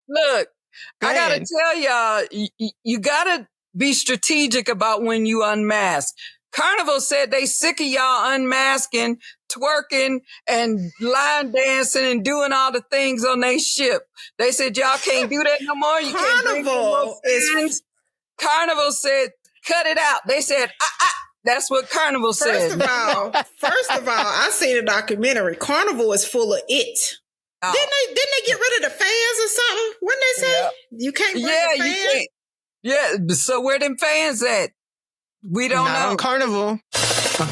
Look, Go I got to ahead. tell y'all, you got to be strategic about when you unmask. Carnival said they sick of y'all unmasking, twerking, and line dancing and doing all the things on their ship. They said y'all can't do that no more. You can't bring no more fans. Carnival said cut it out. They said that's what Carnival said. First of all, I seen a documentary. Carnival is full of it. Oh. Didn't they get rid of the fans or something? Wouldn't they say you can't bring the fans? You can't. Yeah, so where them fans at? We don't know. On Carnival.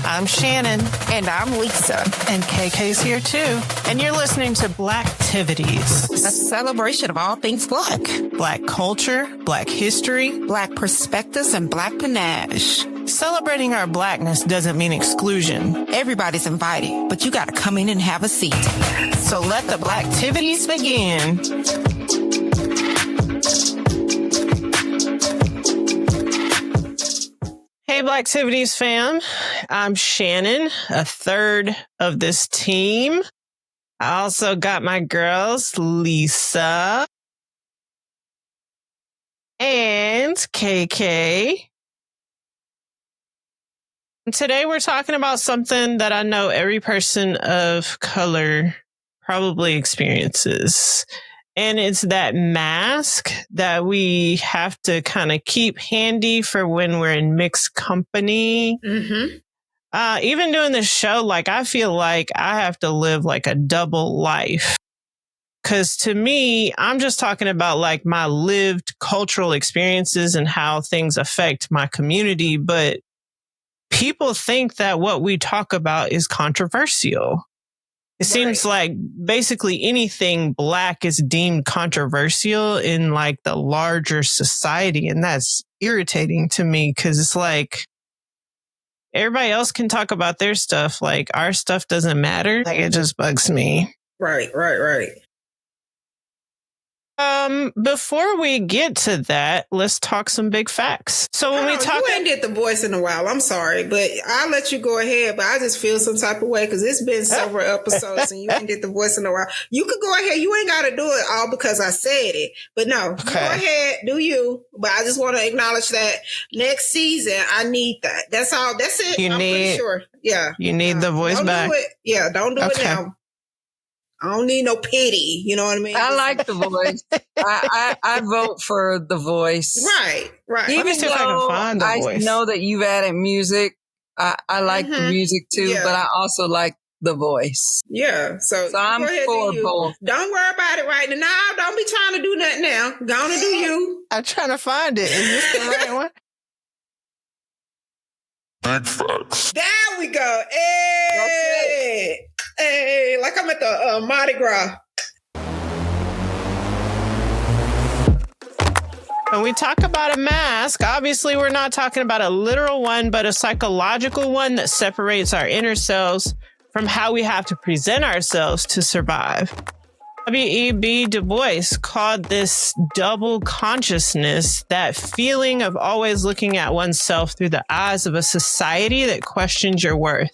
I'm Shannon. And I'm Lisa. And KK's here too. And you're listening to Blacktivities. A celebration of all things Black. Black culture, Black history, Black perspectives, and Black panache. Celebrating our Blackness doesn't mean exclusion. Everybody's invited, but you gotta come in and have a seat. So let the Blacktivities begin. Hey, Blacktivities fam. I'm Shannon, a third of this team. I also got my girls, Lisa and KK. And today we're talking about something that I know every person of color probably experiences. And it's that mask that we have to kind of keep handy for when we're in mixed company. Mm-hmm. Even doing this show, like, I feel like I have to live like a double life. Because to me, I'm just talking about like my lived cultural experiences and how things affect my community. But people think that what we talk about is controversial. It seems like basically anything Black is deemed controversial in like the larger society. And that's irritating to me because it's like everybody else can talk about their stuff. Like our stuff doesn't matter. Like it just bugs me. Right. Before we get to that, let's talk some big facts. So when we talk, you ain't did the voice in a while. I'm sorry, but I'll let you go ahead. But I just feel some type of way because it's been several episodes and you ain't did the voice in a while. You could go ahead. You ain't got to do it all because I said it. But no, Go ahead, do you. But I just want to acknowledge that next season I need that. That's all. That's it. I'm pretty sure. Yeah. You need the voice back. Do it. Yeah, don't do it now. I don't need no pity. You know what I mean? I like the voice. I vote for the voice. Right. Even though I know that you've added music, I like the music too, but I also like the voice. Yeah. So I'm for both. Don't worry about it right now. Don't be trying to do nothing now. Go on and do you. I'm trying to find it. Is this the right one? Big facts. There we go. Hey, like I'm at the Mardi Gras. When we talk about a mask, obviously we're not talking about a literal one, but a psychological one that separates our inner selves from how we have to present ourselves to survive. W.E.B. Du Bois called this double consciousness, that feeling of always looking at oneself through the eyes of a society that questions your worth,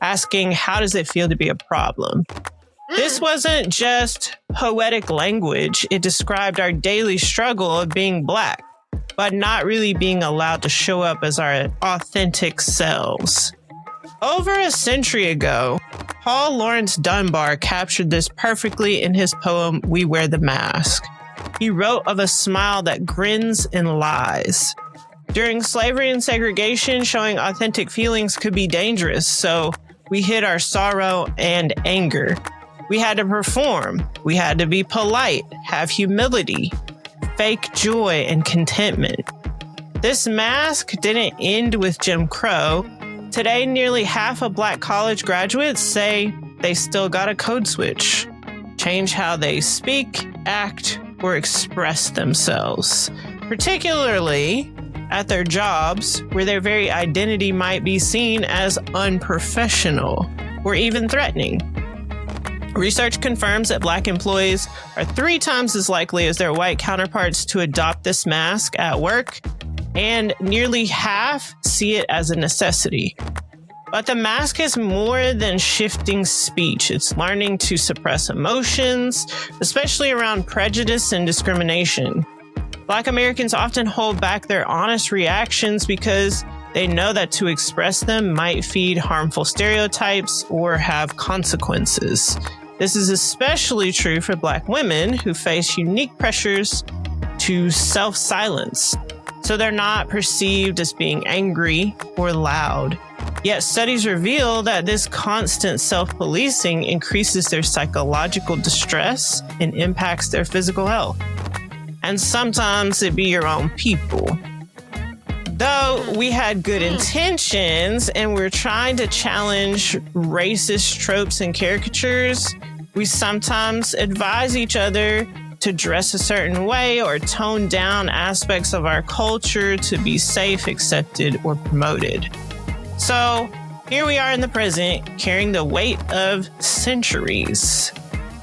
asking, how does it feel to be a problem? This wasn't just poetic language. It described our daily struggle of being Black, but not really being allowed to show up as our authentic selves. Over a century ago, Paul Laurence Dunbar captured this perfectly in his poem, We Wear the Mask. He wrote of a smile that grins and lies. During slavery and segregation, showing authentic feelings could be dangerous, so we hid our sorrow and anger. We had to perform. We had to be polite, have humility, fake joy and contentment. This mask didn't end with Jim Crow. Today, nearly half of Black college graduates say they still got a code switch, change how they speak, act, or express themselves, particularly at their jobs where their very identity might be seen as unprofessional or even threatening. Research confirms that Black employees are 3 times as likely as their white counterparts to adopt this mask at work, and nearly half see it as a necessity. But the mask is more than shifting speech. It's learning to suppress emotions, especially around prejudice and discrimination. Black Americans often hold back their honest reactions because they know that to express them might feed harmful stereotypes or have consequences. This is especially true for Black women who face unique pressures to self-silence, so they're not perceived as being angry or loud. Yet studies reveal that this constant self-policing increases their psychological distress and impacts their physical health. And sometimes it be your own people. Though we had good intentions and we're trying to challenge racist tropes and caricatures, we sometimes advise each other to dress a certain way or tone down aspects of our culture to be safe, accepted, or promoted. So here we are in the present, carrying the weight of centuries.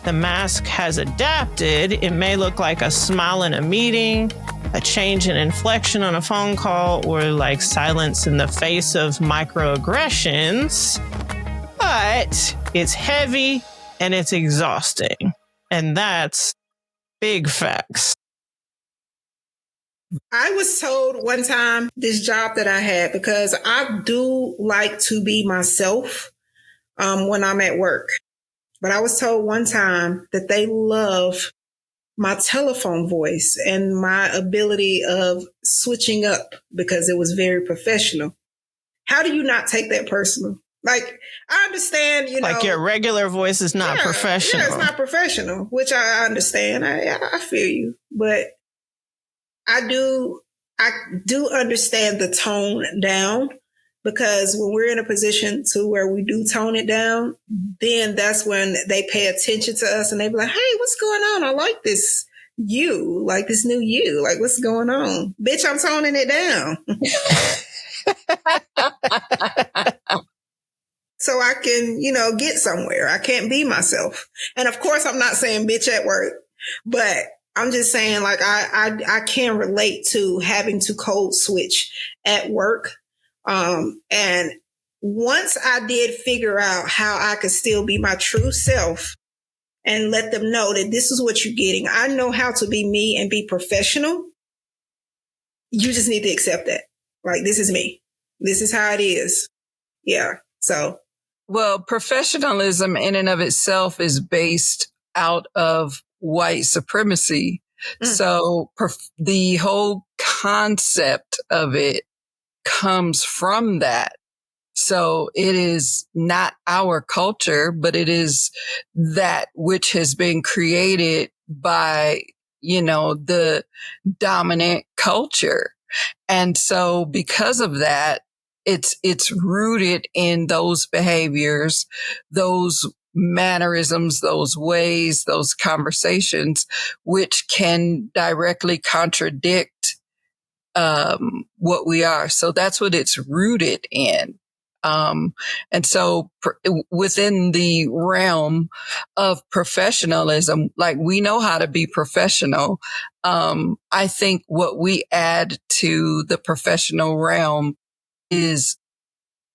The mask has adapted. It may look like a smile in a meeting, a change in inflection on a phone call, or like silence in the face of microaggressions, but it's heavy and it's exhausting. And that's big facts. I was told one time this job that I had, because I do like to be myself when I'm at work. But I was told one time that they love my telephone voice and my ability of switching up because it was very professional. How do you not take that personal? Like, I understand, like your regular voice is not professional. Yeah, it's not professional, which I understand. I feel you. But I do understand the tone down, because when we're in a position to where we do tone it down, then that's when they pay attention to us and they be like, hey, what's going on? I like this you, like this new you. Like, what's going on? Bitch, I'm toning it down. So I can, get somewhere. I can't be myself. And of course, I'm not saying bitch at work, but I'm just saying, like, I can relate to having to code switch at work. And once I did figure out how I could still be my true self and let them know that this is what you're getting, I know how to be me and be professional. You just need to accept that. Like, this is me. This is how it is. Yeah. So. Well, professionalism in and of itself is based out of white supremacy. So the whole concept of it comes from that. So it is not our culture, but it is that which has been created by, the dominant culture. And so because of that, it's rooted in those behaviors, those mannerisms, those ways, those conversations, which can directly contradict what we are. So that's what it's rooted in. And so within the realm of professionalism, like, we know how to be professional. I think what we add to the professional realm is,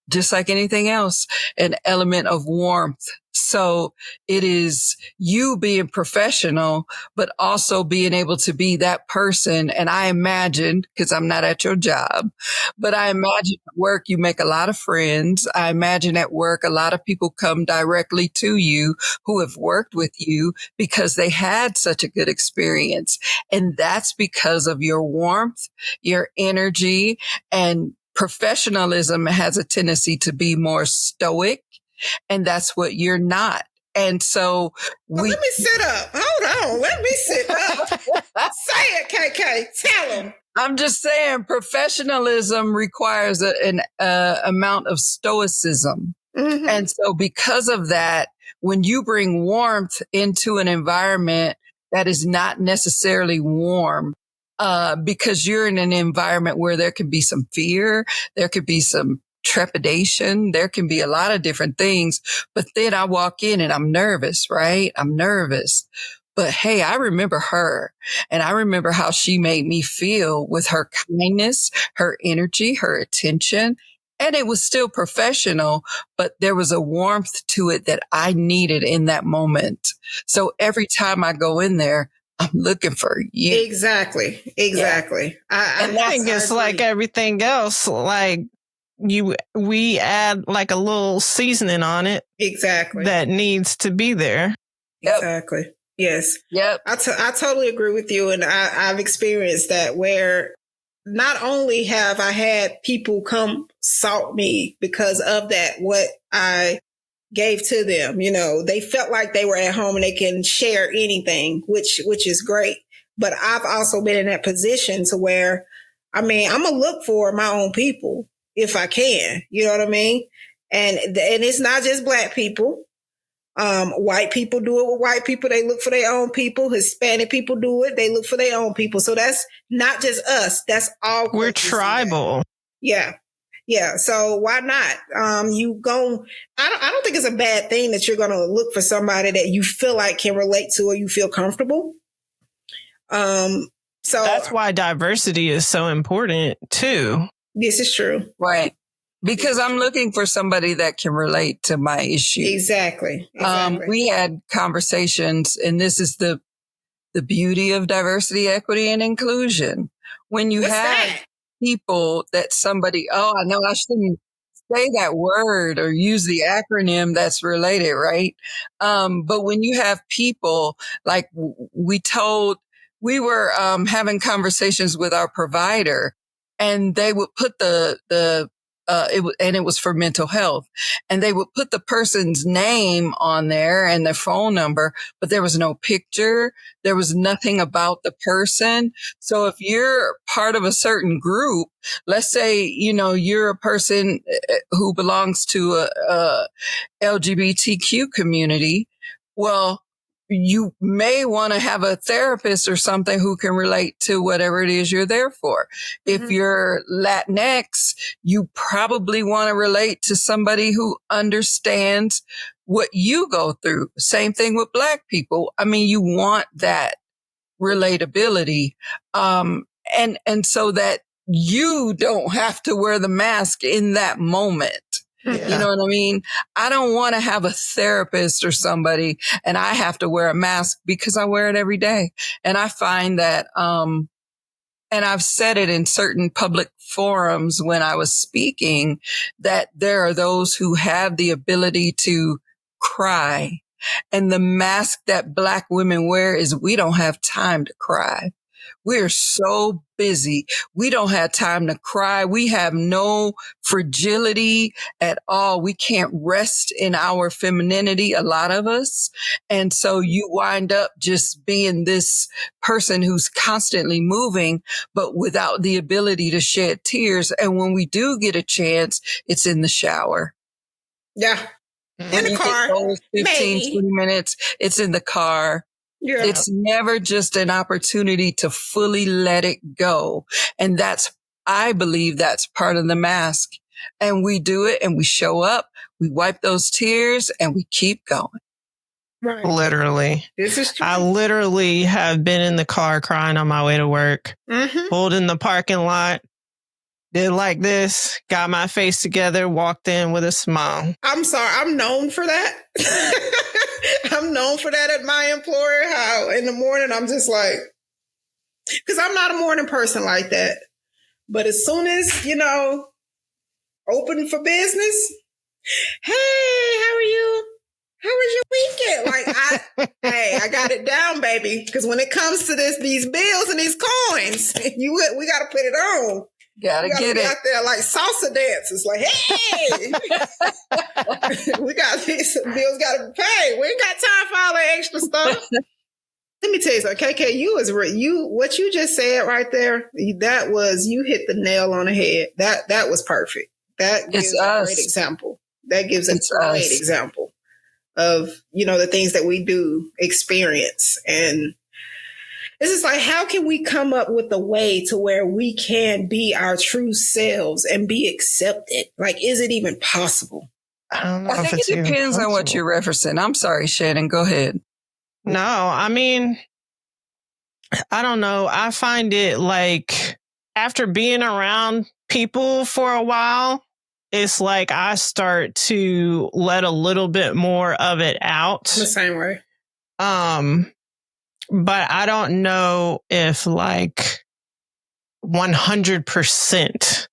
just like anything else, an element of warmth. So it is you being professional, but also being able to be that person. And I imagine, because I'm not at your job, but I imagine at work you make a lot of friends. I imagine at work a lot of people come directly to you who have worked with you because they had such a good experience. And that's because of your warmth, your energy, and professionalism has a tendency to be more stoic, and that's what you're not. And so let me sit up. Hold on. Let me sit up. Say it, KK. Tell them. I'm just saying, professionalism requires an amount of stoicism. Mm-hmm. And so because of that, when you bring warmth into an environment that is not necessarily warm, because you're in an environment where there could be some fear, there could be some trepidation, there can be a lot of different things. But then I walk in and I'm nervous, right? I'm nervous. But hey, I remember her, and I remember how she made me feel with her kindness, her energy, her attention. And it was still professional, but there was a warmth to it that I needed in that moment. So every time I go in there, I'm looking for you. Exactly. I think it's like everything else. Like we add like a little seasoning on it. Exactly. That needs to be there. Yep. Exactly. Yes. Yep. I totally agree with you. And I've experienced that where not only have I had people come salt me because of that, what I gave to them, you know, they felt like they were at home and they can share anything, which is great. But I've also been in that position to where, I mean, I'm going to look for my own people if I can, you know what I mean? And it's not just Black people. White people do it with white people. They look for their own people. Hispanic people do it. They look for their own people. So that's not just us. That's all. We're tribal. Yeah. Yeah. So why not? I don't think it's a bad thing that you're going to look for somebody that you feel like can relate to or you feel comfortable. So that's why diversity is so important too. This is true. Right. Because I'm looking for somebody that can relate to my issue. Exactly. We had conversations, and this is the beauty of diversity, equity, and inclusion. When you people that somebody, I know I shouldn't say that word or use the acronym that's related, right? But when you have people, like we were having conversations with our provider, and they would put it was for mental health, and they would put the person's name on there and their phone number, but there was no picture. There was nothing about the person. So if you're part of a certain group, let's say, you know, you're a person who belongs to a LGBTQ community. Well, you may want to have a therapist or something who can relate to whatever it is you're there for. If you're Latinx, you probably want to relate to somebody who understands what you go through. Same thing with Black people. I mean, you want that relatability. And so that you don't have to wear the mask in that moment. Yeah. You know what I mean? I don't want to have a therapist or somebody and I have to wear a mask because I wear it every day. And I find that, and I've said it in certain public forums when I was speaking, that there are those who have the ability to cry. And the mask that Black women wear is we don't have time to cry. We're so busy. We don't have time to cry. We have no fragility at all. We can't rest in our femininity, a lot of us. And so you wind up just being this person who's constantly moving, but without the ability to shed tears. And when we do get a chance, it's in the shower. Yeah. In the car. 15, 20 minutes. It's in the car. Yeah. It's never just an opportunity to fully let it go. And I believe that's part of the mask. And we do it and we show up, we wipe those tears and we keep going. Right. Literally. This is true. I literally have been in the car crying on my way to work, pulled in the parking lot, did like this, got my face together, walked in with a smile. I'm sorry. I'm known for that. I'm known for that at my employer. How in the morning, I'm just like, because I'm not a morning person like that. But as soon as, you know, open for business, hey, how are you? How was your weekend? Like, I got it down, baby. Because when it comes to these bills and these coins, we got to put it on. Gotta get it out there like salsa dances. Like, hey, we got these bills got to be paid. We ain't got time for all that extra stuff. Let me tell you something, KK. What you just said right there. You hit the nail on the head. That was perfect. That gives a great example. That gives a great example of, you know, the things that we do experience. And it's just like, how can we come up with a way to where we can be our true selves and be accepted? Like, is it even possible? I don't know. I think it depends on what you're referencing. I'm sorry, Shannon. Go ahead. No, I mean, I don't know. I find it like after being around people for a while, it's like I start to let a little bit more of it out. The same way. But I don't know if like 100%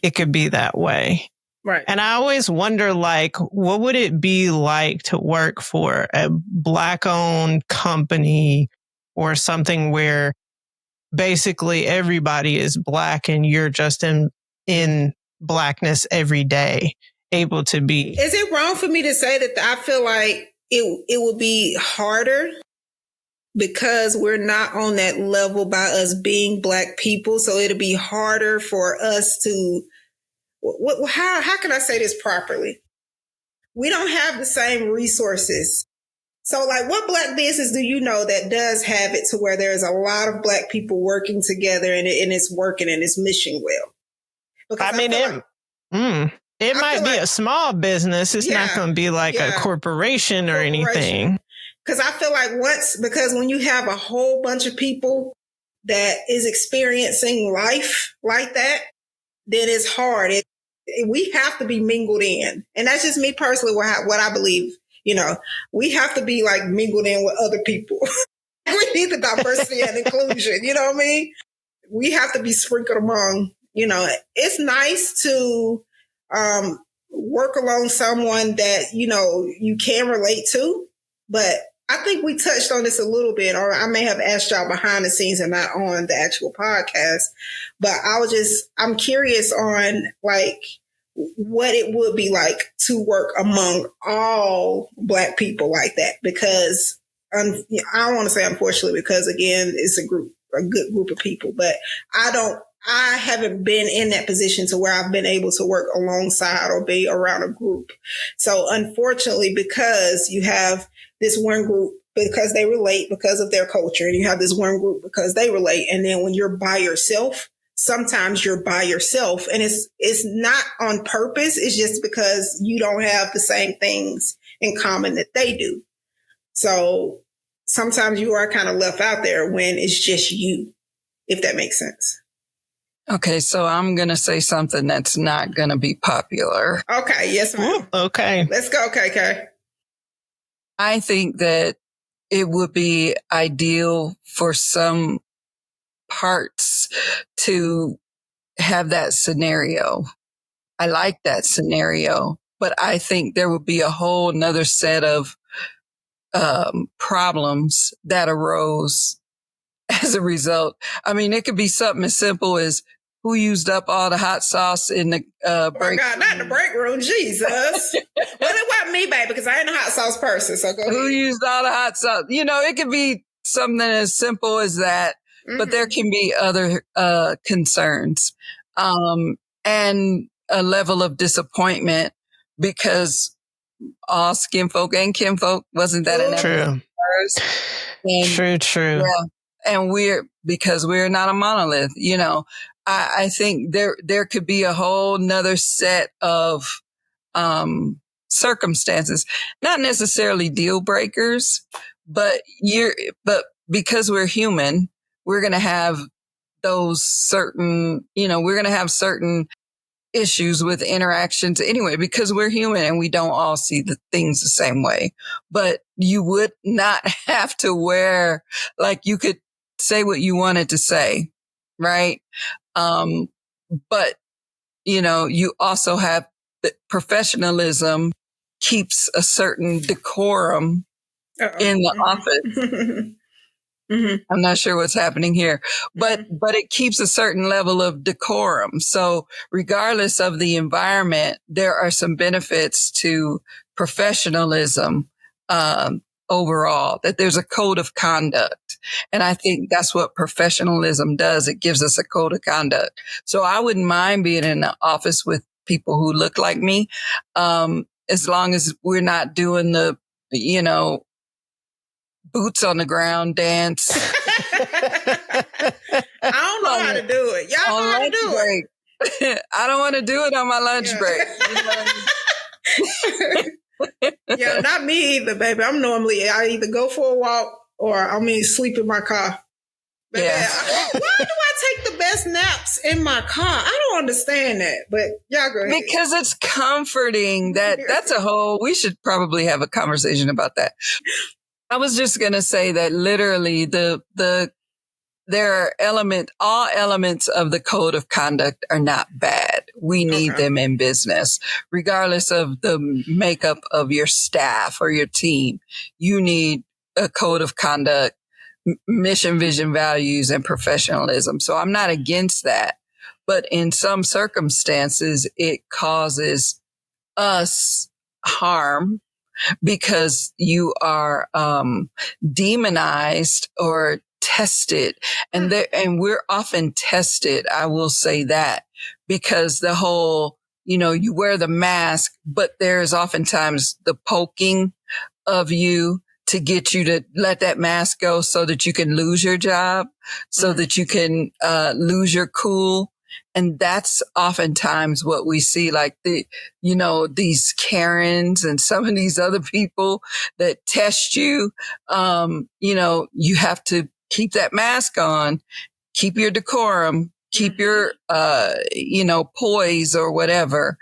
it could be that way. Right. And I always wonder, like, what would it be like to work for a Black-owned company or something where basically everybody is Black and you're just in Blackness every day, able to be. Is it wrong for me to say that I feel like it would be harder because we're not on that level by us being Black people? So it'll be harder for us to, how can I say this properly? We don't have the same resources. So like, what Black business do you know that does have it to where there's a lot of Black people working together and it's working and it's mission well? Because it might be a small business. It's not going to be like a corporation or anything. Because I feel like because when you have a whole bunch of people that is experiencing life like that, then it's hard. We have to be mingled in. And that's just me personally, what I believe. You know, we have to be like mingled in with other people. We need the diversity and inclusion. You know what I mean? We have to be sprinkled among, you know, it's nice to work along someone that, you know, you can relate to. But I think we touched on this a little bit, or I may have asked y'all behind the scenes and not on the actual podcast. But I'm curious on like what it would be like to work among all Black people like that. Because I don't want to say unfortunately, because again, it's a good group of people, but I haven't been in that position to where I've been able to work alongside or be around a group. So unfortunately, because you have this one group because they relate because of their culture, and you have this one group because they relate. And then when you're by yourself, sometimes you're by yourself, and it's not on purpose. It's just because you don't have the same things in common that they do. So sometimes you are kind of left out there when it's just you, if that makes sense. Okay, so I'm going to say something that's not going to be popular. Okay, yes, ma'am. Okay. Let's go, KK. I think that it would be ideal for some parts to have that scenario. I like that scenario, but I think there would be a whole nother set of problems that arose as a result. I mean, it could be something as simple as who used up all the hot sauce in the break room. Not in the break room, Jesus. Well, it wasn't me, baby, because I ain't a hot sauce person, so go ahead. Who used all the hot sauce? You know, it could be something as simple as that, but there can be other concerns and a level of disappointment because all skin folk and kin folk wasn't that an True. True. Yeah. And because we're not a monolith, you know, I think there could be a whole nother set of, circumstances, not necessarily deal breakers, but because we're human, we're going to have those certain, you know, we're going to have certain issues with interactions anyway, because we're human and we don't all see the things the same way. But you would not have to like you could say what you wanted to say, right? But you know, you also have professionalism keeps a certain decorum in the office. I'm not sure what's happening here, but it keeps a certain level of decorum. So regardless of the environment, there are some benefits to professionalism, overall, that there's a code of conduct. And I think that's what professionalism does. It gives us a code of conduct. So I wouldn't mind being in the office with people who look like me, as long as we're not doing the, you know, boots on the ground dance. I don't know how to do it. Y'all know how to do it. I don't want to do it on my lunch break. You know? Yeah, not me either, baby. I either go for a walk or sleep in my car. Baby, why do I take the best naps in my car. I don't understand that, but y'all go ahead. Because it's comforting. That's a whole, we should probably have a conversation about that. I was just going to say that literally there are all elements of the code of conduct are not bad. We need them in business, regardless of the makeup of your staff or your team. You need a code of conduct, mission, vision, values, and professionalism. So I'm not against that. But in some circumstances, it causes us harm because you are demonized or tested. And we're often tested. I will say that, because the whole, you wear the mask, but there's oftentimes the poking of you to get you to let that mask go so that you can lose your job, so that you can lose your cool. And that's oftentimes what we see, like these Karens and some of these other people that test you. You have to keep that mask on, keep your decorum, keep your, poise or whatever.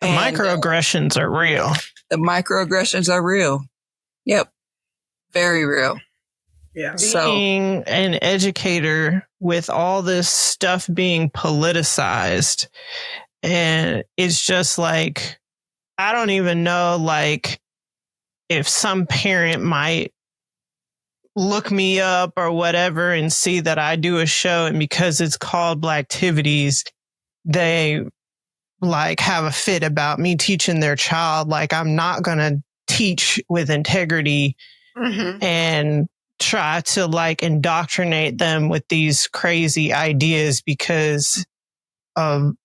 The microaggressions are real. The microaggressions are real. Yep. Very real. Yeah. Being an educator with all this stuff being politicized, and it's just like, I don't even know, like, if some parent might look me up or whatever and see that I do a show, and because it's called Blacktivities, they like have a fit about me teaching their child. Like, I'm not going to teach with integrity and try to like indoctrinate them with these crazy ideas because I'm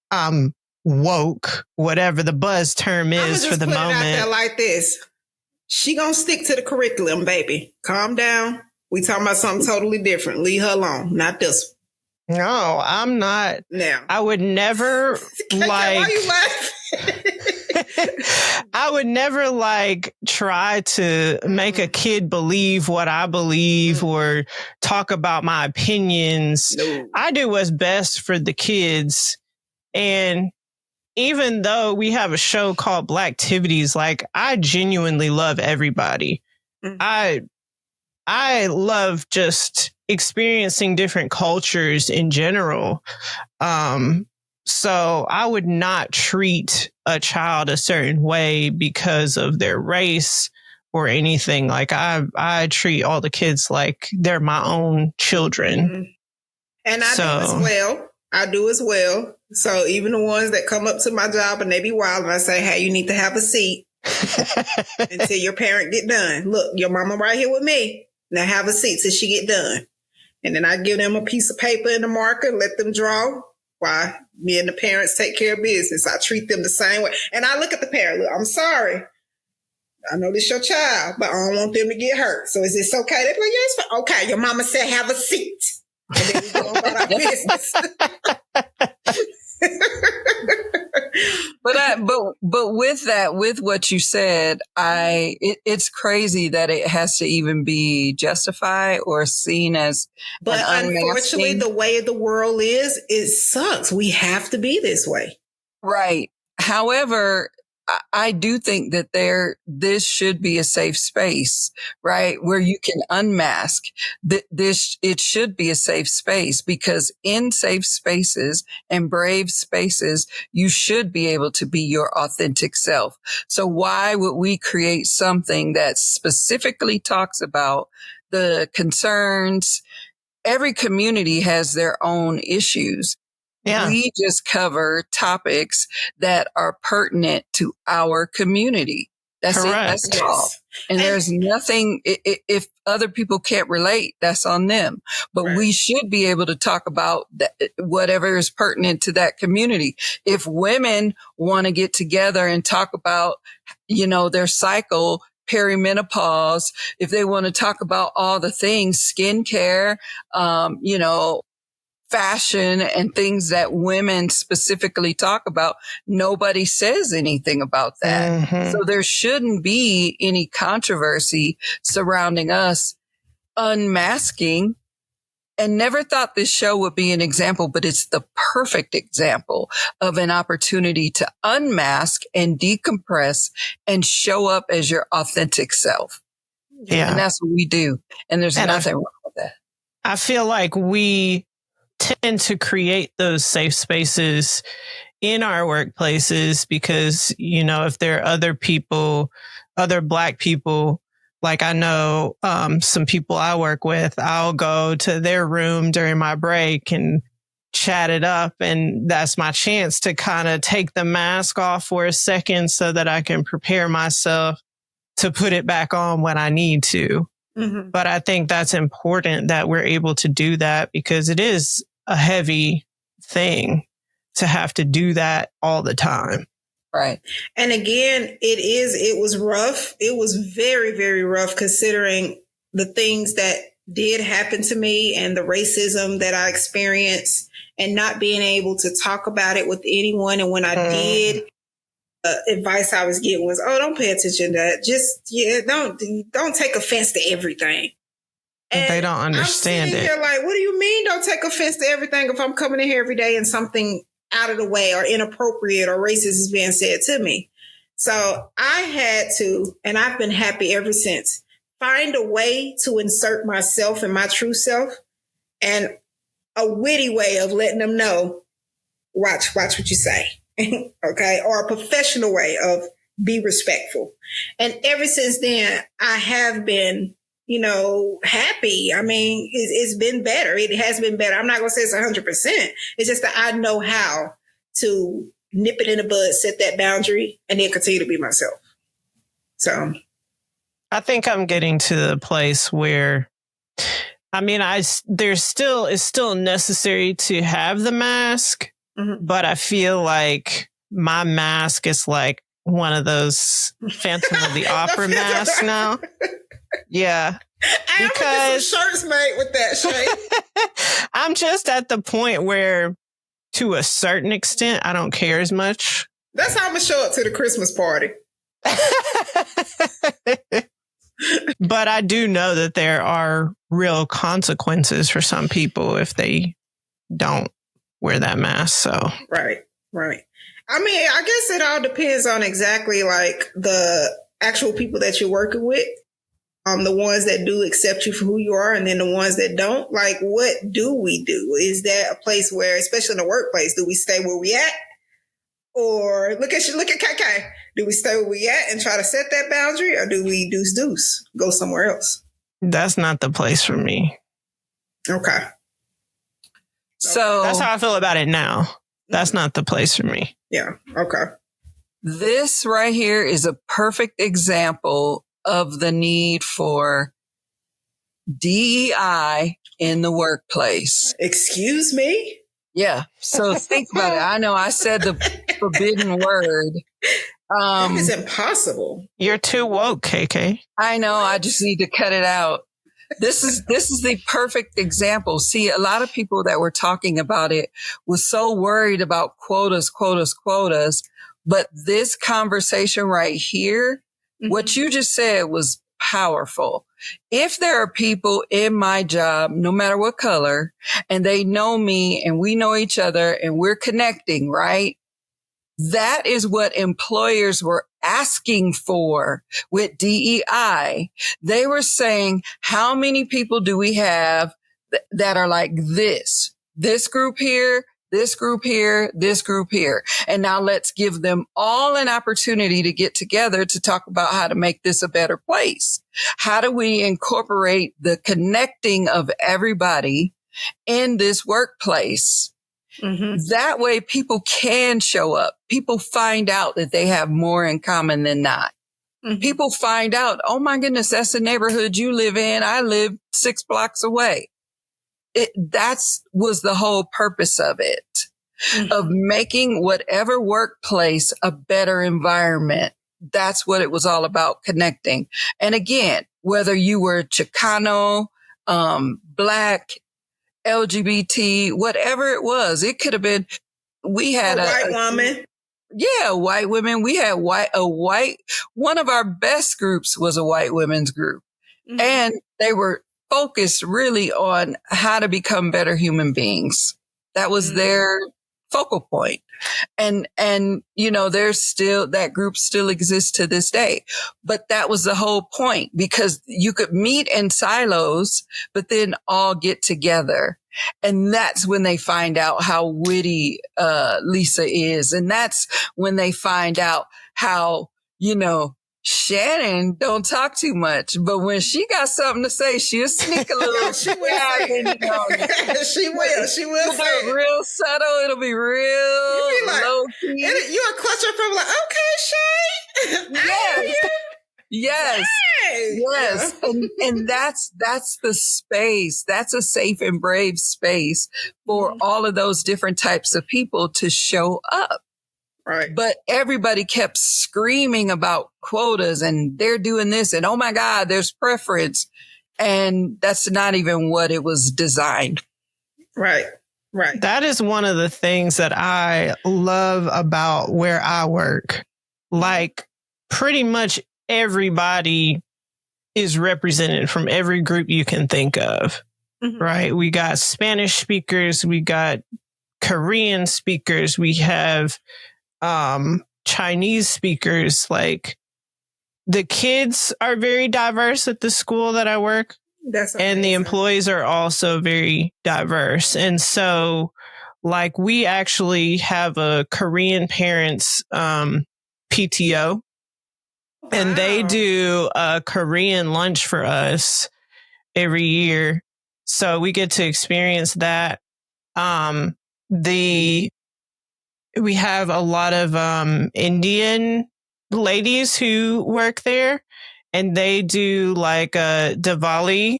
woke, whatever the buzz term is for the moment. It out there like this. She gonna stick to the curriculum, baby. Calm down. We talking about something totally different. Leave her alone. Not this one. No, I'm not. Now, I would never why you laughing? I would never like try to make a kid believe what I believe or talk about my opinions. No. I do what's best for the kids. And even though we have a show called Blacktivities, like, I genuinely love everybody. I love just experiencing different cultures in general. So I would not treat a child a certain way because of their race or anything. Like, I treat all the kids like they're my own children. And I do as well. So even the ones that come up to my job and they be wild and I say, hey, you need to have a seat until your parent get done. Look, your mama right here with me. Now have a seat till she get done. And then I give them a piece of paper and a marker, let them draw while me and the parents take care of business. I treat them the same way. And I look at the parent, look, I'm sorry. I know this your child, but I don't want them to get hurt. So is this okay? They're like, yes, okay. Your mama said have a seat. And then we go about our business. But with what you said, it's crazy that it has to even be justified or seen as. But unfortunately, the way the world is, it sucks. We have to be this way. Right. However, I do think that this should be a safe space, right? Where you can unmask. It should be a safe space, because in safe spaces and brave spaces, you should be able to be your authentic self. So why would we create something that specifically talks about the concerns? Every community has their own issues. Yeah. We just cover topics that are pertinent to our community. That's correct. It. That's all. And there's nothing, if other people can't relate, that's on them. But we should be able to talk about whatever is pertinent to that community. If women want to get together and talk about, their cycle, perimenopause, if they want to talk about all the things, skincare, fashion and things that women specifically talk about, nobody says anything about that. Mm-hmm. So there shouldn't be any controversy surrounding us unmasking and never thought this show would be an example, but it's the perfect example of an opportunity to unmask and decompress and show up as your authentic self. Yeah. And that's what we do. And there's nothing wrong with that. I feel like we tend to create those safe spaces in our workplaces because, you know, if there are other people, other Black people, like I know some people I work with, I'll go to their room during my break and chat it up. And that's my chance to kind of take the mask off for a second so that I can prepare myself to put it back on when I need to. Mm-hmm. But I think that's important that we're able to do that because it is a heavy thing to have to do that all the time. Right. And again, it was rough. It was very, very rough considering the things that did happen to me and the racism that I experienced and not being able to talk about it with anyone. And when I did, advice I was getting was, oh, don't pay attention to that. Just, don't take offense to everything. And they don't understand I'm sitting here like, what do you mean don't take offense to everything if I'm coming in here every day and something out of the way or inappropriate or racist is being said to me? So I had to, and I've been happy ever since, find a way to insert myself and my true self and a witty way of letting them know, watch what you say. Okay. Or a professional way of be respectful. And ever since then, I have been, happy. I mean, it's been better. It has been better. I'm not going to say it's 100%. It's just that I know how to nip it in the bud, set that boundary, and then continue to be myself. So I think I'm getting to the place where, it's still necessary to have the mask, but I feel like my mask is like one of those Phantom of the Opera masks now. Yeah. I have get some shirts made with that, Shay. I'm just at the point where, to a certain extent, I don't care as much. That's how I'm going to show up to the Christmas party. But I do know that there are real consequences for some people if they don't wear that mask. So Right. I mean, I guess it all depends on exactly like the actual people that you're working with. The ones that do accept you for who you are and then the ones that don't. Like, what do we do? Is that a place where, especially in the workplace, do we stay where we at? Or look at KK. Do we stay where we at and try to set that boundary? Or do we deuce, go somewhere else? That's not the place for me. Okay. So that's how I feel about it now. That's not the place for me. Yeah. Okay. This right here is a perfect example of the need for DEI in the workplace. Excuse me? Yeah. So think about it. I know I said the forbidden word. That is impossible. You're too woke, KK. I know. I just need to cut it out. This is the perfect example. See, a lot of people that were talking about it was so worried about quotas. But this conversation right here, what you just said was powerful. If there are people in my job, no matter what color, and they know me and we know each other and we're connecting, right? That is what employers were asking for with DEI. They were saying, how many people do we have that are like this? This group here, this group here, this group here. And now let's give them all an opportunity to get together to talk about how to make this a better place. How do we incorporate the connecting of everybody in this workplace? That way people can show up. People find out that they have more in common than not. People find out, oh my goodness, that's the neighborhood you live in. I live 6 blocks away. That's was the whole purpose of it, of making whatever workplace a better environment. That's what it was all about, connecting. And again, whether you were Chicano, Black, LGBT, whatever it was, it could have been, we had a white woman. Yeah, white women. We had one of our best groups was a white women's group. And they were focused really on how to become better human beings. That was their focal point. And, there's still, that group still exists to this day. But that was the whole point, because you could meet in silos, but then all get together. And that's when they find out how witty, Lisa is. And that's when they find out how, Shannon don't talk too much, but when she got something to say, she'll sneak a little. She will say it. She will say it. Real subtle. It'll be real You be like, low key. You'll clutch her from like, okay, Shay. Yes. Yes. Hey. Yes. Yeah. And that's the space. That's a safe and brave space for all of those different types of people to show up. Right. But everybody kept screaming about quotas and they're doing this and oh my God, there's preference. And that's not even what it was designed. Right. Right. That is one of the things that I love about where I work. Like pretty much everybody is represented from every group you can think of. Mm-hmm. Right. We got Spanish speakers. We got Korean speakers. We have Chinese speakers. Like the kids are very diverse at the school that I work. That's amazing. And the employees are also very diverse. And so like we actually have a Korean parents PTO. Wow. And they do a Korean lunch for us every year. So we get to experience that. We have a lot of Indian ladies who work there, and they do like a Diwali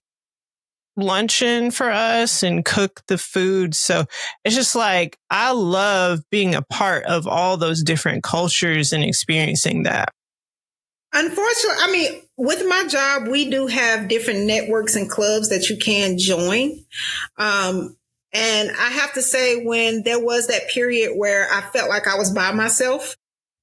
luncheon for us and cook the food. So it's just like, I love being a part of all those different cultures and experiencing that. Unfortunately, I mean, with my job, we do have different networks and clubs that you can join. And I have to say, when there was that period where I felt like I was by myself,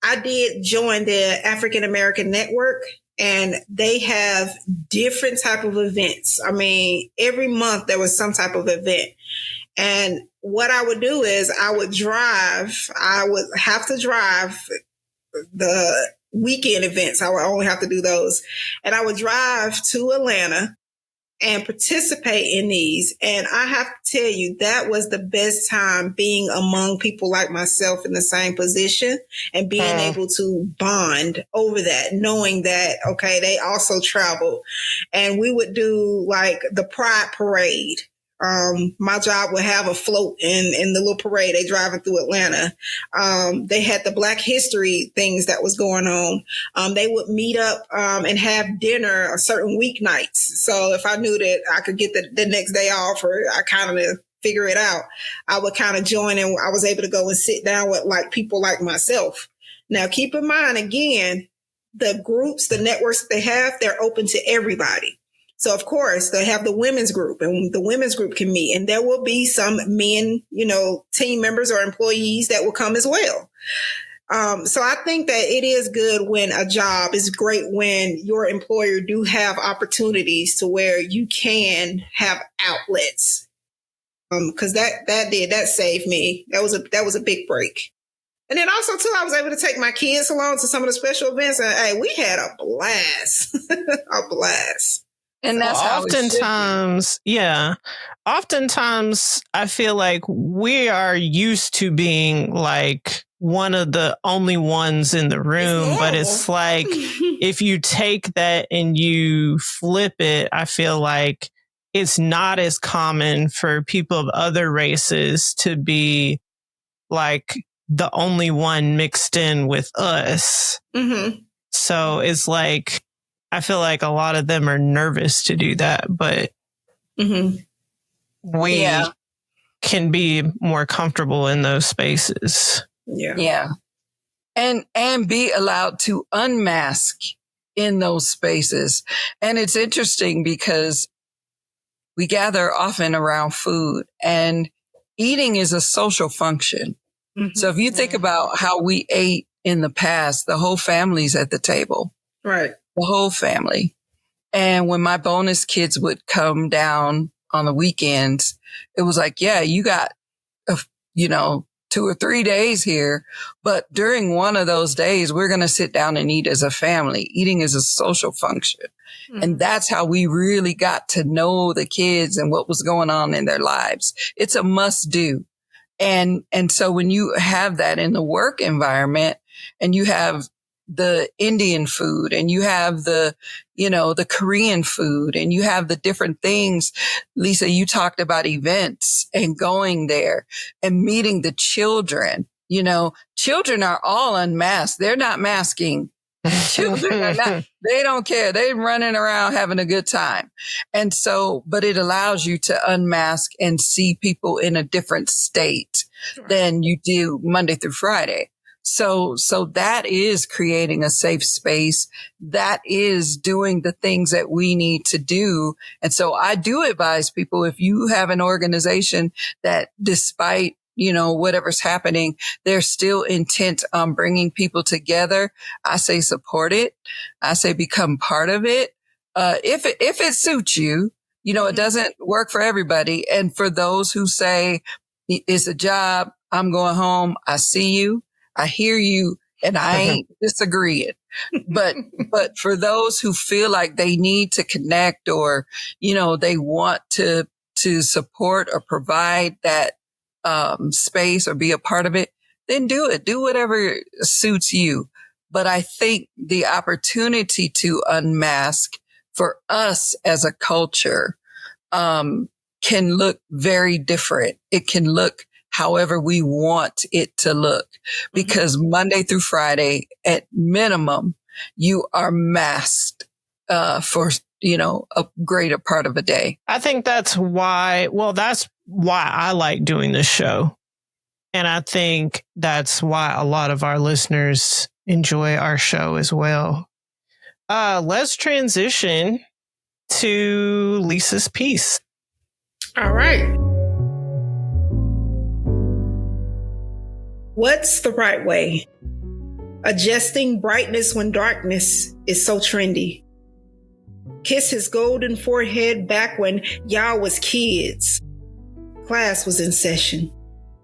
I did join the African American Network, and they have different type of events. I mean, every month there was some type of event. And what I would do is I would have to drive the weekend events. I would only have to do those. And I would drive to Atlanta and participate in these. And I have to tell you, that was the best time, being among people like myself in the same position and being able to bond over that, knowing that, okay, they also travel. And we would do like the Pride Parade. My job would have a float in the little parade. They driving through Atlanta. They had the Black History things that was going on. They would meet up, and have dinner a certain weeknights. So if I knew that I could get the next day off, or I kind of figure it out, I would kind of join, and I was able to go and sit down with like people like myself. Now, keep in mind, again, the groups, the networks that they have, they're open to everybody. So, of course, they have the women's group, and the women's group can meet, and there will be some men, team members or employees that will come as well. So I think that it is good when a job is great, when your employer do have opportunities to where you can have outlets. Cause that saved me. That was a big break. And then also too, I was able to take my kids along to some of the special events, and hey, we had a blast, a blast. And that's how oftentimes, oftentimes I feel like we are used to being like one of the only ones in the room, but it's like if you take that and you flip it, I feel like it's not as common for people of other races to be like the only one mixed in with us. Mm-hmm. So it's like, I feel like a lot of them are nervous to do that, but we can be more comfortable in those spaces. Yeah. And be allowed to unmask in those spaces. And it's interesting because we gather often around food, and eating is a social function. Mm-hmm. So if you think about how we ate in the past, the whole family's at the table. Right. The whole family. And when my bonus kids would come down on the weekends, it was like, yeah, you got, 2 or 3 days here. But during one of those days, we're going to sit down and eat as a family. Eating is a social function. Mm-hmm. And that's how we really got to know the kids and what was going on in their lives. It's a must do. And so when you have that in the work environment and you have the Indian food and you have the Korean food and you have the different things. Lisa, you talked about events and going there and meeting the children. Children are all unmasked. They're not masking. Children are not, they don't care. They're running around having a good time. And so, but it allows you to unmask and see people in a different state than you do Monday through Friday. So that is creating a safe space. That is doing the things that we need to do. And so I do advise people, if you have an organization that despite, whatever's happening, they're still intent on bringing people together, I say support it. I say become part of it. If it suits you, it doesn't work for everybody. And for those who say it's a job, I'm going home. I see you. I hear you, and I ain't disagreeing. But for those who feel like they need to connect or, they want to support or provide that space or be a part of it, then do it. Do whatever suits you. But I think the opportunity to unmask for us as a culture can look very different. It can look however we want it to look, because Monday through Friday, at minimum, you are masked for, a greater part of a day. I think that's why I like doing this show. And I think that's why a lot of our listeners enjoy our show as well. Let's transition to Lisa's piece. All right. What's the right way? Adjusting brightness when darkness is so trendy. Kiss his golden forehead back when y'all was kids. Class was in session.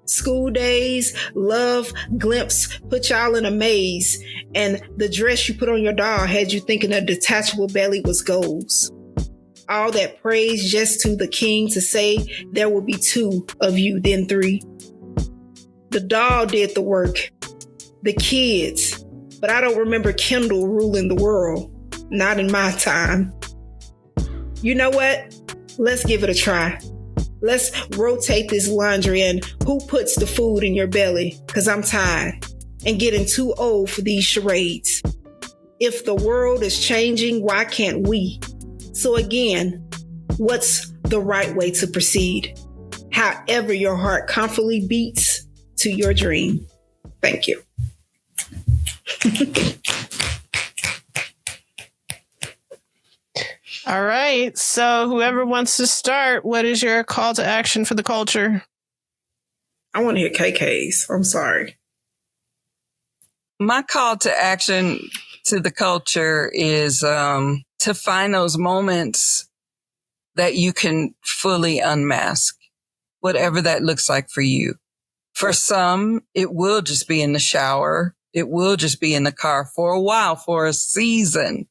School days, love, glimpse, put y'all in a maze. And the dress you put on your doll had you thinking a detachable belly was goals. All that praise just to the king to say there will be 2 of you, then 3. The doll did the work, the kids, but I don't remember Kendall ruling the world. Not in my time. You know what? Let's give it a try. Let's rotate this laundry and who puts the food in your belly? Because I'm tired and getting too old for these charades. If the world is changing, why can't we? So again, what's the right way to proceed? However your heart comfortably beats to your dream. Thank you. All right. So whoever wants to start, what is your call to action for the culture? I want to hear KK's. I'm sorry. My call to action to the culture is to find those moments that you can fully unmask, whatever that looks like for you. For some, it will just be in the shower. It will just be in the car for a while, for a season.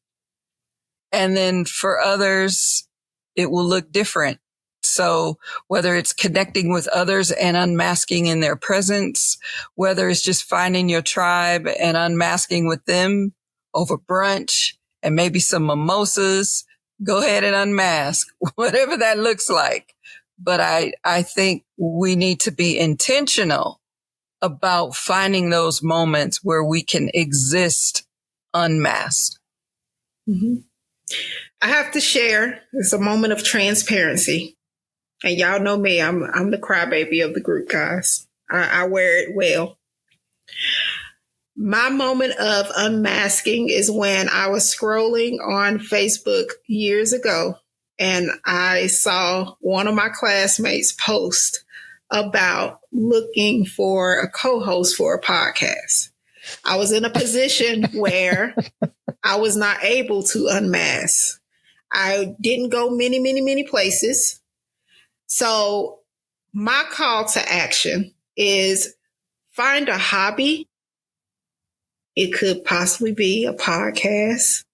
And then for others, it will look different. So whether it's connecting with others and unmasking in their presence, whether it's just finding your tribe and unmasking with them over brunch and maybe some mimosas, go ahead and unmask, whatever that looks like. But I think we need to be intentional about finding those moments where we can exist unmasked. Mm-hmm. I have to share. It's a moment of transparency. And y'all know me. I'm the crybaby of the group, guys. I wear it well. My moment of unmasking is when I was scrolling on Facebook years ago and I saw one of my classmates post about looking for a co-host for a podcast. I was in a position where I was not able to unmask. I didn't go many places. So my call to action is find a hobby. It could possibly be a podcast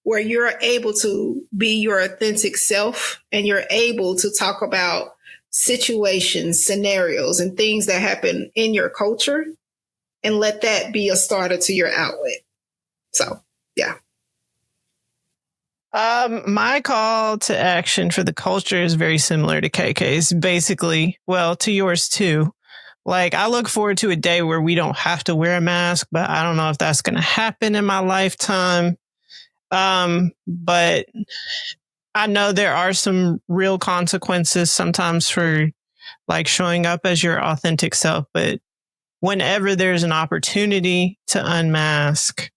where you're able to be your authentic self and you're able to talk about situations, scenarios, and things that happen in your culture, and let that be a starter to your outlet. So, yeah. My call to action for the culture is very similar to KK's, basically. Well, to yours too. Like, I look forward to a day where we don't have to wear a mask, but I don't know if that's going to happen in my lifetime. But I know there are some real consequences sometimes for like showing up as your authentic self. But whenever there's an opportunity to unmask,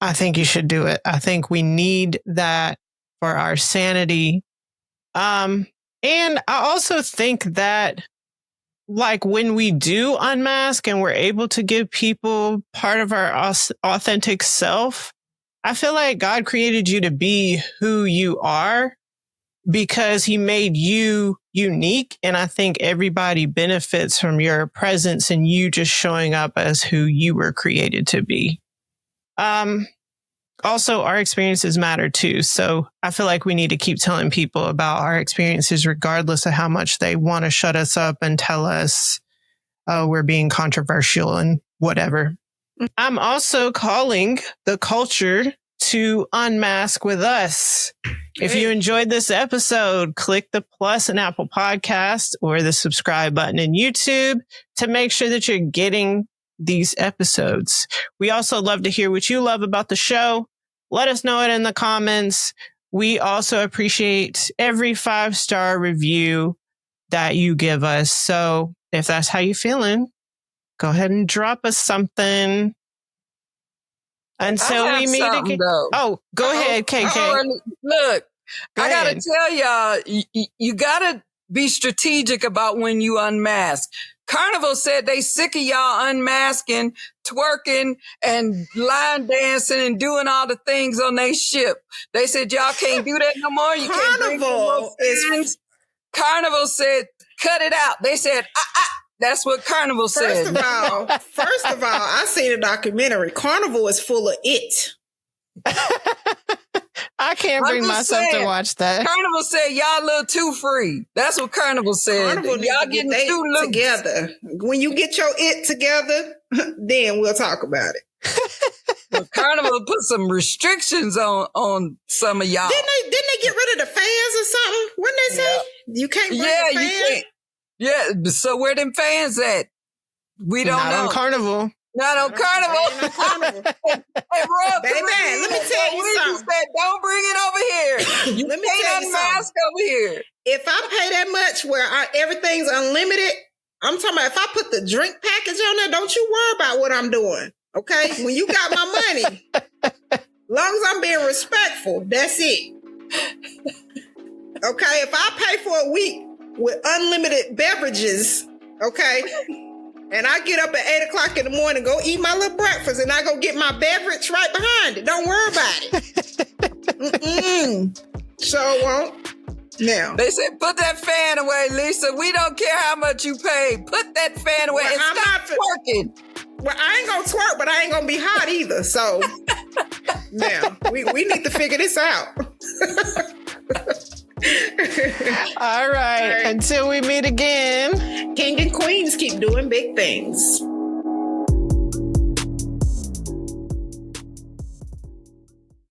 I think you should do it. I think we need that for our sanity. And I also think that like when we do unmask and we're able to give people part of our authentic self, I feel like God created you to be who you are because he made you unique. And I think everybody benefits from your presence and you just showing up as who you were created to be. Also, our experiences matter too. So I feel like we need to keep telling people about our experiences, regardless of how much they want to shut us up and tell us we're being controversial and whatever. I'm also calling the culture to unmask with us. If you enjoyed this episode, click the plus in Apple Podcast or the subscribe button in YouTube to make sure that you're getting these episodes. We also love to hear what you love about the show. Let us know it in the comments. We also appreciate every 5-star review that you give us. So if that's how you're feeling, go ahead and drop us something. Until we meet again. Oh, go ahead, KK. Look, Go I got ahead. to tell y'all, you got to be strategic about when you unmask. Carnival said they sick of y'all unmasking, twerking, and line dancing and doing all the things on their ship. They said y'all can't do that no more. You can't bring no more friends. Carnival said cut it out. They said that's what Carnival said. First of all, I seen a documentary. Carnival is full of it. I can't bring myself to watch that. Carnival said y'all a little too free. That's what Carnival said. Carnival y'all getting too loose together. When you get your it together, then we'll talk about it. Well, Carnival put some restrictions on some of y'all. Didn't they get rid of the fans or something? What did they say? You can't bring the fans? You can't. Yeah, so where them fans at? We don't know. Not on Carnival. Not on Carnival. Hey, Rob, baby, let me tell you something. Said, don't bring it over here. You let me tell you unmask over here. If I pay that much where everything's unlimited, I'm talking about if I put the drink package on there, don't you worry about what I'm doing. Okay? When you got my money, long as I'm being respectful, that's it. Okay? If I pay for a week with unlimited beverages, okay, and I get up at 8 o'clock in the morning, go eat my little breakfast, and I go get my beverage right behind it. Don't worry about it. So won't. Now. They said, put that fan away, Lisa. We don't care how much you pay. Put that fan away and stop twerking. Well, I ain't going to twerk, but I ain't going to be hot either. So now, we need to figure this out. All right. Until we meet again. King and queens keep doing big things.